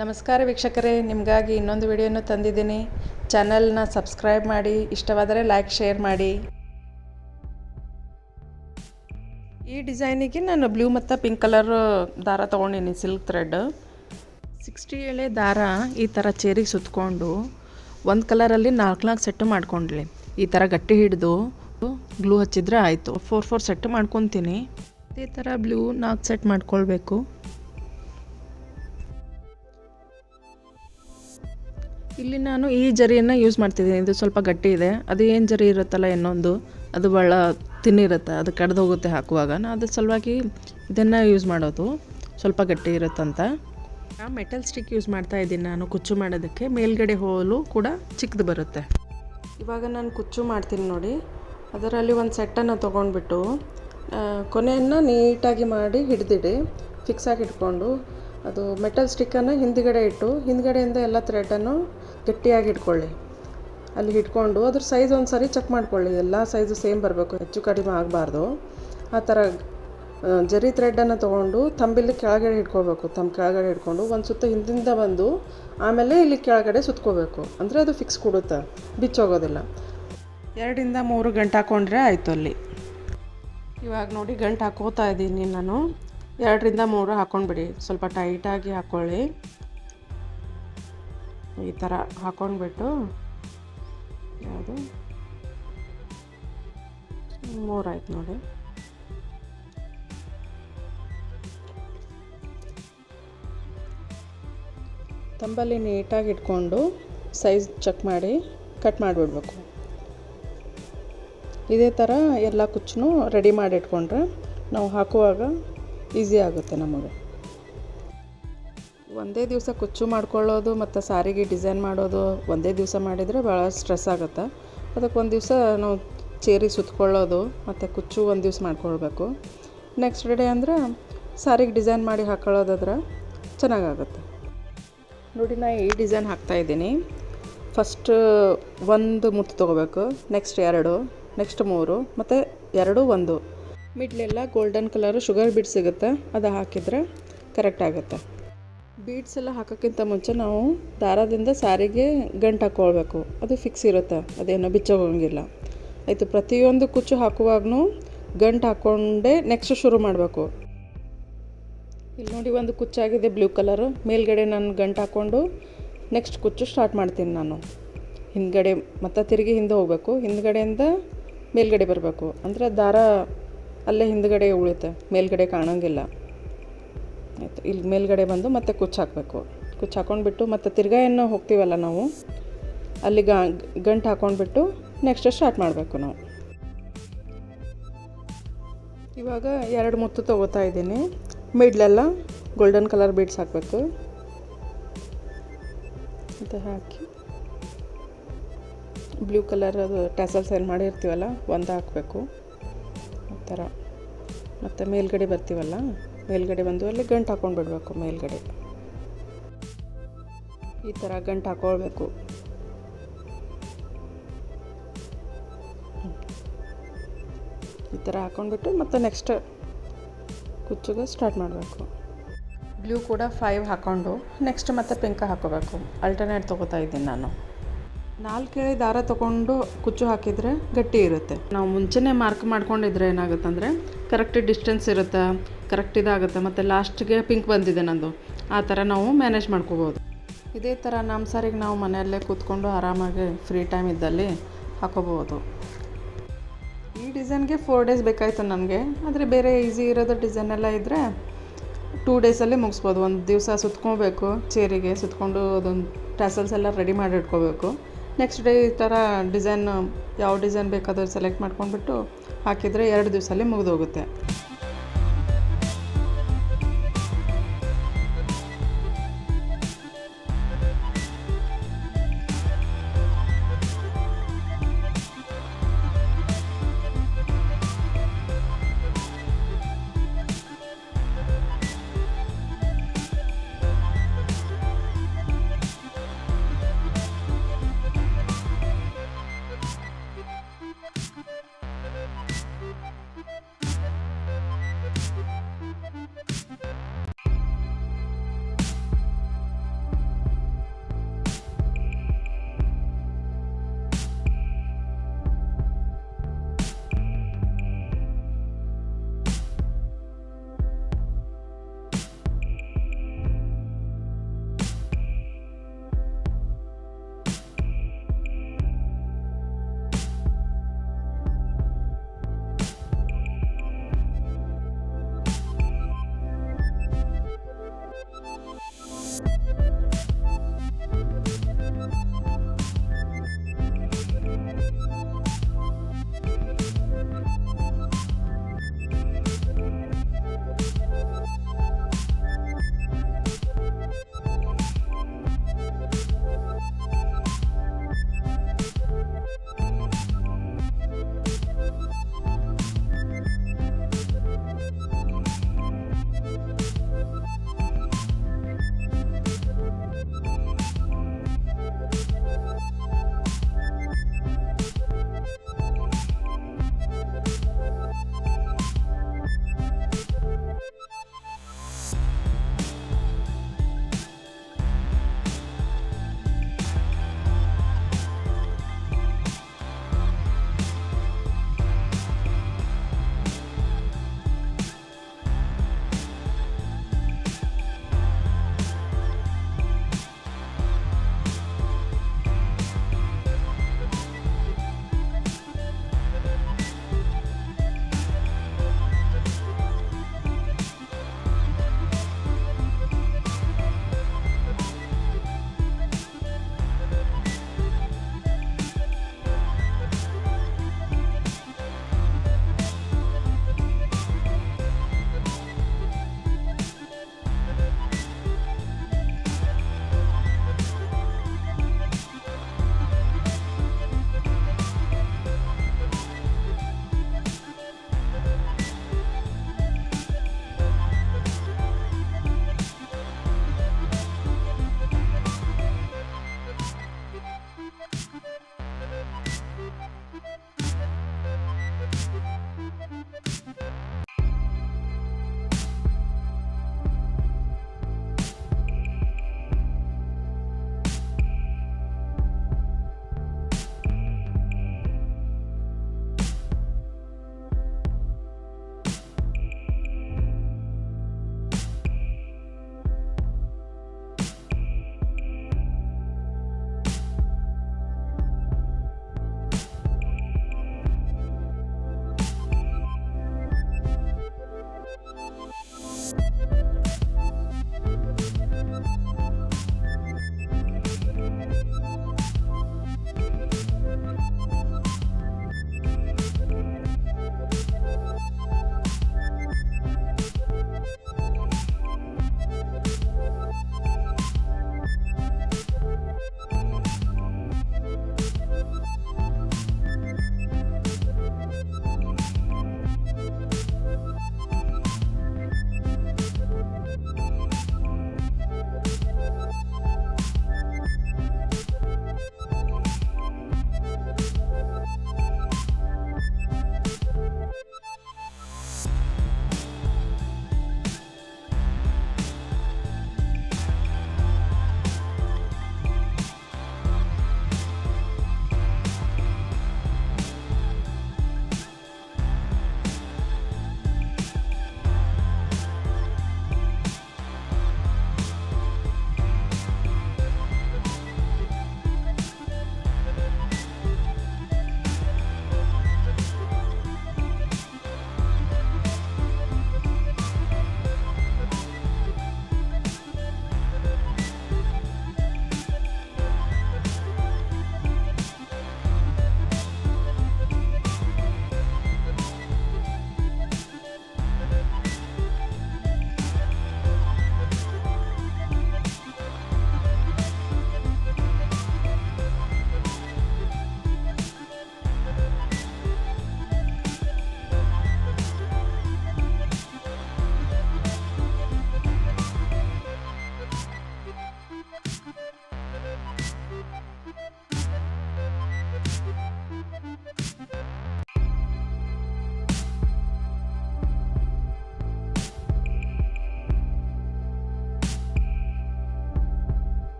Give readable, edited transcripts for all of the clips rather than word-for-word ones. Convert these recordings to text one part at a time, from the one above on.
ನಮಸ್ಕಾರ ವೀಕ್ಷಕರೇ, ನಿಮಗಾಗಿ ಇನ್ನೊಂದು ವಿಡಿಯೋನ ತಂದಿದ್ದೀನಿ. ಚಾನಲ್ನ ಸಬ್ಸ್ಕ್ರೈಬ್ ಮಾಡಿ, ಇಷ್ಟವಾದರೆ ಲೈಕ್ ಶೇರ್ ಮಾಡಿ. ಈ ಡಿಸೈನಿಗೆ ನಾನು ಬ್ಲೂ ಮತ್ತು ಪಿಂಕ್ ಕಲರ್ ದಾರ ತೊಗೊಂಡಿನಿ, ಸಿಲ್ಕ್ ಥ್ರೆಡ್ 60 ಎಳೆ ದಾರ ಈ ಥರ ಚೇರಿಗೆ ಸುತ್ತಕೊಂಡು ಒಂದು ಕಲರಲ್ಲಿ 4 ಸೆಟ್ಟು ಮಾಡ್ಕೊಂಡ್ಲಿ. ಈ ಥರ ಗಟ್ಟಿ ಹಿಡಿದು ಗ್ಲೂ ಹಚ್ಚಿದ್ರೆ ಆಯಿತು. 4 ಸೆಟ್ ಮಾಡ್ಕೊತೀನಿ. ಇದೇ ಥರ ಬ್ಲೂ 4 ಸೆಟ್ ಮಾಡ್ಕೊಳ್ಬೇಕು. ಇಲ್ಲಿ ನಾನು ಈ ಜರಿಯನ್ನು ಯೂಸ್ ಮಾಡ್ತಿದ್ದೀನಿ. ಇದು ಸ್ವಲ್ಪ ಗಟ್ಟಿ ಇದೆ. ಅದು ಏನು ಜರಿ ಇರುತ್ತಲ್ಲ ಇನ್ನೊಂದು, ಅದು ಭಾಳ ತಿನ್ನಿರುತ್ತೆ, ಅದು ಕಡ್ದು ಹೋಗುತ್ತೆ ಹಾಕುವಾಗ. ನಾನು ಅದ್ರ ಸಲುವಾಗಿ ಇದನ್ನು ಯೂಸ್ ಮಾಡೋದು, ಸ್ವಲ್ಪ ಗಟ್ಟಿ ಇರುತ್ತಂತ. ಮೆಟಲ್ ಸ್ಟಿಕ್ ಯೂಸ್ ಮಾಡ್ತಾ ಇದ್ದೀನಿ ನಾನು ಕುಚ್ಚು ಮಾಡೋದಕ್ಕೆ. ಮೇಲ್ಗಡೆ ಹೋಲು ಕೂಡ ಚಿಕ್ಕದು ಬರುತ್ತೆ. ಇವಾಗ ನಾನು ಕುಚ್ಚು ಮಾಡ್ತೀನಿ ನೋಡಿ. ಅದರಲ್ಲಿ ಒಂದು ಸೆಟ್ಟನ್ನು ತೊಗೊಂಡ್ಬಿಟ್ಟು ಕೊನೆಯನ್ನು ನೀಟಾಗಿ ಮಾಡಿ ಹಿಡಿದಿಡಿ, ಫಿಕ್ಸಾಗಿ ಇಟ್ಕೊಂಡು ಅದು ಮೆಟಲ್ ಸ್ಟಿಕ್ಕನ್ನು ಹಿಂದ್ಗಡೆ ಇಟ್ಟು ಹಿಂದ್ಗಡೆಯಿಂದ ಎಲ್ಲ ಥ್ರೆಡನ್ನು ಗಟ್ಟಿಯಾಗಿ ಇಟ್ಕೊಳ್ಳಿ. ಅಲ್ಲಿ ಇಟ್ಕೊಂಡು ಅದ್ರ ಸೈಜ್ ಒಂದು ಸರಿ ಚೆಕ್ ಮಾಡ್ಕೊಳ್ಳಿ. ಎಲ್ಲ ಸೈಜು ಸೇಮ್ ಬರಬೇಕು, ಹೆಚ್ಚು ಕಡಿಮೆ ಆಗಬಾರ್ದು. ಆ ಥರ ಜರಿ ಥ್ರೆಡನ್ನು ತೊಗೊಂಡು ತಂಬಿಲ್ಲಿ ಕೆಳಗಡೆ ಇಟ್ಕೋಬೇಕು. ಕೆಳಗಡೆ ಇಟ್ಕೊಂಡು ಒಂದು ಸುತ್ತ ಹಿಂದಿಂದ ಬಂದು ಆಮೇಲೆ ಇಲ್ಲಿ ಕೆಳಗಡೆ ಸುತ್ಕೋಬೇಕು. ಅಂದರೆ ಅದು ಫಿಕ್ಸ್ ಕೊಡುತ್ತೆ, ಬಿಚ್ಚೋಗೋದಿಲ್ಲ. 2 ಇಂದ 3 ಗಂಟೆ ಹಾಕ್ಕೊಂಡ್ರೆ ಆಯಿತು ಅಲ್ಲಿ. ಇವಾಗ ನೋಡಿ ಗಂಟು ಹಾಕೋತಾ ಇದ್ದೀನಿ ನಾನು. 2 ರಿಂದ 3 ಹಾಕ್ಕೊಂಡ್ಬಿಡಿ. ಸ್ವಲ್ಪ ಟೈಟಾಗಿ ಹಾಕ್ಕೊಳ್ಳಿ. ಈ ಥರ ಹಾಕ್ಕೊಂಡ್ಬಿಟ್ಟು ಯಾವುದು 3 ಆಯ್ತು ನೋಡಿ. ತಂಬಲ್ಲಿ ನೀಟಾಗಿ ಇಟ್ಕೊಂಡು ಸೈಜ್ ಚೆಕ್ ಮಾಡಿ ಕಟ್ ಮಾಡಿಬಿಡ್ಬೇಕು. ಇದೇ ಥರ ಎಲ್ಲ ಕುಚ್ಚು ರೆಡಿ ಮಾಡಿ ಇಟ್ಕೊಂಡ್ರೆ ನಾವು ಹಾಕುವಾಗ ಈಸಿ ಆಗುತ್ತೆ ನಮಗೆ. ಒಂದೇ ದಿವಸ ಕುಚ್ಚು ಮಾಡ್ಕೊಳ್ಳೋದು ಮತ್ತು ಸಾರಿಗೆ ಡಿಸೈನ್ ಮಾಡೋದು ಒಂದೇ ದಿವಸ ಮಾಡಿದರೆ ಭಾಳ ಸ್ಟ್ರೆಸ್ ಆಗುತ್ತೆ. ಅದಕ್ಕೆ ಒಂದು ದಿವಸ ನಾವು ಚೇರಿಗೆ ಸುತ್ಕೊಳ್ಳೋದು ಮತ್ತು ಕುಚ್ಚು ಒಂದು ದಿವಸ ಮಾಡ್ಕೊಳ್ಬೇಕು. ನೆಕ್ಸ್ಟ್ ಡೇ ಅಂದರೆ ಸಾರಿಗೆ ಡಿಸೈನ್ ಮಾಡಿ ಹಾಕೊಳ್ಳೋದಾದ್ರೆ ಚೆನ್ನಾಗಾಗುತ್ತೆ ನೋಡಿ. ನಾನು ಈ ಡಿಸೈನ್ ಹಾಕ್ತಾಯಿದ್ದೀನಿ. ಫಸ್ಟ್ 1 ಮುತ್ತು ತೊಗೋಬೇಕು, ನೆಕ್ಸ್ಟ್ 2, ನೆಕ್ಸ್ಟ್ 3 ಮತ್ತು 2, 1 ಮಿಡ್ಲೆಲ್ಲ ಗೋಲ್ಡನ್ ಕಲರು ಶುಗರ್ ಬೀಡ್ಸ್ ಸಿಗುತ್ತೆ, ಅದು ಹಾಕಿದರೆ ಕರೆಕ್ಟ್ ಆಗುತ್ತೆ. ಬೀಡ್ಸ್ ಎಲ್ಲ ಹಾಕೋಕ್ಕಿಂತ ಮುಂಚೆ ನಾವು ದಾರದಿಂದ ಸಾರಿಗೆ ಗಂಟು ಹಾಕ್ಕೊಳ್ಬೇಕು. ಅದು ಫಿಕ್ಸ್ ಇರುತ್ತೆ, ಅದೇನೋ ಬಿಚ್ಚೋಗಂಗಿಲ್ಲ. ಆಯಿತು. ಪ್ರತಿಯೊಂದು ಕುಚ್ಚು ಹಾಕುವಾಗೂ ಗಂಟು ಹಾಕ್ಕೊಂಡೇ ನೆಕ್ಸ್ಟ್ ಶುರು ಮಾಡಬೇಕು. ಇಲ್ಲಿ ನೋಡಿ ಒಂದು ಕುಚ್ಚಾಗಿದೆ ಬ್ಲೂ ಕಲರು. ಮೇಲ್ಗಡೆ ನಾನು ಗಂಟು ಹಾಕ್ಕೊಂಡು ನೆಕ್ಸ್ಟ್ ಕುಚ್ಚು ಸ್ಟಾರ್ಟ್ ಮಾಡ್ತೀನಿ ನಾನು. ಹಿಂದ್ಗಡೆ ಮತ್ತು ತಿರುಗಿ ಹಿಂದೆ ಹೋಗಬೇಕು. ಹಿಂದ್ಗಡೆಯಿಂದ ಮೇಲ್ಗಡೆ ಬರಬೇಕು. ಅಂದರೆ ದಾರ ಅಲ್ಲೇ ಹಿಂದ್ಗಡೆ ಉಳಿಯುತ್ತೆ, ಮೇಲ್ಗಡೆ ಕಾಣೋಂಗಿಲ್ಲ. ಆಯಿತು. ಇಲ್ಲಿ ಮೇಲ್ಗಡೆ ಬಂದು ಮತ್ತೆ ಕುಚ್ಚು ಹಾಕಬೇಕು. ಕುಚ್ಚು ಹಾಕ್ಕೊಂಡ್ಬಿಟ್ಟು ಮತ್ತು ತಿರ್ಗಾ ಏನು ಹೋಗ್ತೀವಲ್ಲ ನಾವು, ಅಲ್ಲಿ ಗಂಟು ಹಾಕ್ಕೊಂಡ್ಬಿಟ್ಟು ನೆಕ್ಸ್ಟ್ ಸ್ಟಾರ್ಟ್ ಮಾಡಬೇಕು ನಾವು. ಇವಾಗ 2 ಮುತ್ತು ತೊಗೋತಾ ಇದ್ದೀನಿ. ಮಿಡ್ಲೆಲ್ಲ ಗೋಲ್ಡನ್ ಕಲರ್ ಬೀಡ್ಸ್ ಹಾಕಬೇಕು ಅಂತ ಹಾಕಿ ಬ್ಲೂ ಕಲರ್ ಅದು ಟ್ಯಾಸಲ್ಸ್ ಏನು ಮಾಡಿರ್ತೀವಲ್ಲ ಒಂದು ಹಾಕಬೇಕು. ಆ ಥರ ಮತ್ತು ಮೇಲ್ಗಡೆ ಬರ್ತೀವಲ್ಲ, ಮೇಲ್ಗಡೆ ಬಂದು ಅಲ್ಲಿ ಗಂಟು ಹಾಕ್ಕೊಂಡ್ಬಿಡ್ಬೇಕು. ಮೇಲ್ಗಡೆ ಈ ಥರ ಗಂಟು ಹಾಕ್ಕೊಳ್ಬೇಕು. ಈ ಥರ ಹಾಕ್ಕೊಂಡ್ಬಿಟ್ಟು ಮತ್ತು ನೆಕ್ಸ್ಟ್ ಕುಚ್ಚುಗೆ ಸ್ಟಾರ್ಟ್ ಮಾಡಬೇಕು. ಬ್ಲೂ ಕೂಡ 5 ಹಾಕ್ಕೊಂಡು ನೆಕ್ಸ್ಟ್ ಮತ್ತೆ ಪಿಂಕ್ ಹಾಕೋಬೇಕು. ಅಲ್ಟರ್ನೇಟ್ ತೊಗೋತಾ ಇದ್ದೀನಿ ನಾನು. 4 ಎಳೆ ದಾರ ತೊಗೊಂಡು ಕುಚ್ಚು ಹಾಕಿದರೆ ಗಟ್ಟಿ ಇರುತ್ತೆ. ನಾವು ಮುಂಚೆನೇ ಮಾರ್ಕ್ ಮಾಡ್ಕೊಂಡಿದ್ರೆ ಏನಾಗುತ್ತಂದರೆ ಕರೆಕ್ಟ್ ಡಿಸ್ಟೆನ್ಸ್ ಇರುತ್ತೆ, ಕರೆಕ್ಟ್ ಇದಾಗುತ್ತೆ. ಮತ್ತು ಲಾಸ್ಟ್ಗೆ ಪಿಂಕ್ ಬಂದಿದೆ ನಂದು. ಆ ಥರ ನಾವು ಮ್ಯಾನೇಜ್ ಮಾಡ್ಕೋಬೋದು. ಇದೇ ಥರ ನಮ್ಮ ಸಾರಿಗೆ ನಾವು ಮನೆಯಲ್ಲೇ ಕೂತ್ಕೊಂಡು ಆರಾಮಾಗಿ ಫ್ರೀ ಟೈಮ್ ಇದ್ದಲ್ಲಿ ಹಾಕೋಬೋದು. ಈ ಡಿಸೈನ್ಗೆ 4 ಡೇಸ್ ಬೇಕಾಯಿತು ನನಗೆ. ಆದರೆ ಬೇರೆ ಈಸಿ ಇರೋದು ಡಿಸೈನ್ ಎಲ್ಲ ಇದ್ದರೆ 2 ಡೇಸಲ್ಲೇ ಮುಗಿಸ್ಬೋದು. ಒಂದು ದಿವಸ ಸುತ್ಕೋಬೇಕು, ಚೇರಿಗೆ ಸುತ್ಕೊಂಡು ಅದೊಂದು ಟ್ಯಾಸಲ್ಸ್ ಎಲ್ಲ ರೆಡಿ ಮಾಡಿ ಇಟ್ಕೋಬೇಕು. ನೆಕ್ಸ್ಟ್ ಡೇ ಈ ಥರ ಡಿಸೈನ್ ಯಾವ ಡಿಸೈನ್ ಬೇಕಾದರೂ ಸೆಲೆಕ್ಟ್ ಮಾಡ್ಕೊಂಡ್ಬಿಟ್ಟು ಹಾಕಿದರೆ 2 ದಿವಸದಲ್ಲಿ ಮುಗಿದೋಗುತ್ತೆ.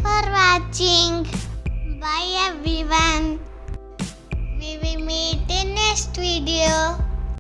For watching. Bye everyone. We will meet in next video.